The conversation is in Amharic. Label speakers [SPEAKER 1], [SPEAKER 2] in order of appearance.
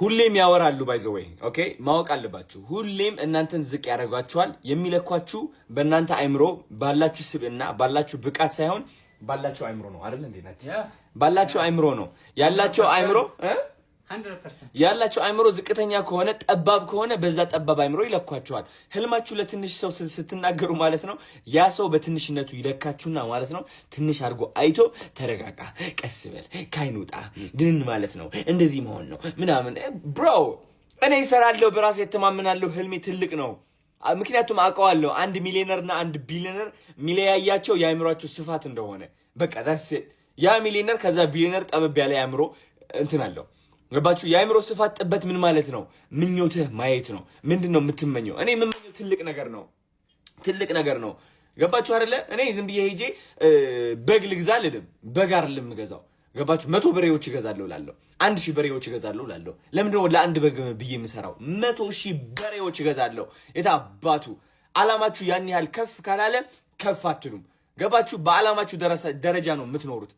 [SPEAKER 1] ሁሌም ያወራሉ ባይ ዘ ወይ ኦኬ ማወቅ አለባችሁ ሁሌም እናንተን ዝቅ ያደርጓችኋል የሚለኳችሁ በእናንተ አይምሮ ባላችሁ ስብዕና ባላችሁ ብቃት ሳይሆን ባላችሁ አይምሮ ነው አይደል እንዴ ናት ባላችሁ አይምሮ ነው ያላችሁ አይምሮ
[SPEAKER 2] 100%
[SPEAKER 1] ያላችሁ አይምሮ ዝቅተኛ ከሆነ ጠባብ ከሆነ በዛ ጠባብ አይምሮ ይለኳችኋል ህልማችሁ ለትንሽ ሰው ስትናገሩ ማለት ነው ያ ሰው በትንሽነቱ ይለካችሁና ማለት ነው ትንሽ አድርጎ አይቶ ተረጋጋ ቀስበል ካይኑጣ ድን ማለት ነው እንደዚህ መሆን ነው ምናምን ብሮ እኔ እሰራለሁ በራሴ ተማመናለሁ ህልሜ ትልቅ ነው ምክንያቱም አውቀዋለሁ 1 ሚሊዮነር እና 1 ቢሊዮነር ሚሊያያቸው የአይምሮአቸው ስፋት እንደሆነ በቃ ዳስ ያ ሚሊዮነር ከዛ ቢሊዮነር ጠበብ ያለ አይምሮ እንትን አለው ገባችሁ የአይምሮ ስፋት ጥበት ምን ማለት ነው ምኞትህ ማየት ነው ምንድነው የምትመኘው እኔ የምመኘው ትልቅ ነገር ነው ገባችሁ አይደለ እኔ ዝም ብዬ ሄጄ በግ ልግዛ አይደለም በግ አይደለም ገዛው ገባችሁ 100 በሬዎች እገዛለሁ ላለው 1000 በሬዎች እገዛለሁ ላለው ለምንድነው ለአንድ በግ ብዬ የምሰራው 100,000 በሬዎች እገዛለሁ የታባቱ አላማችሁ ያን ያህል ከፍ ካላለ ከፍ አትሉም ገባችሁ በአላማችሁ ደረጃ ነው የምትኖሩት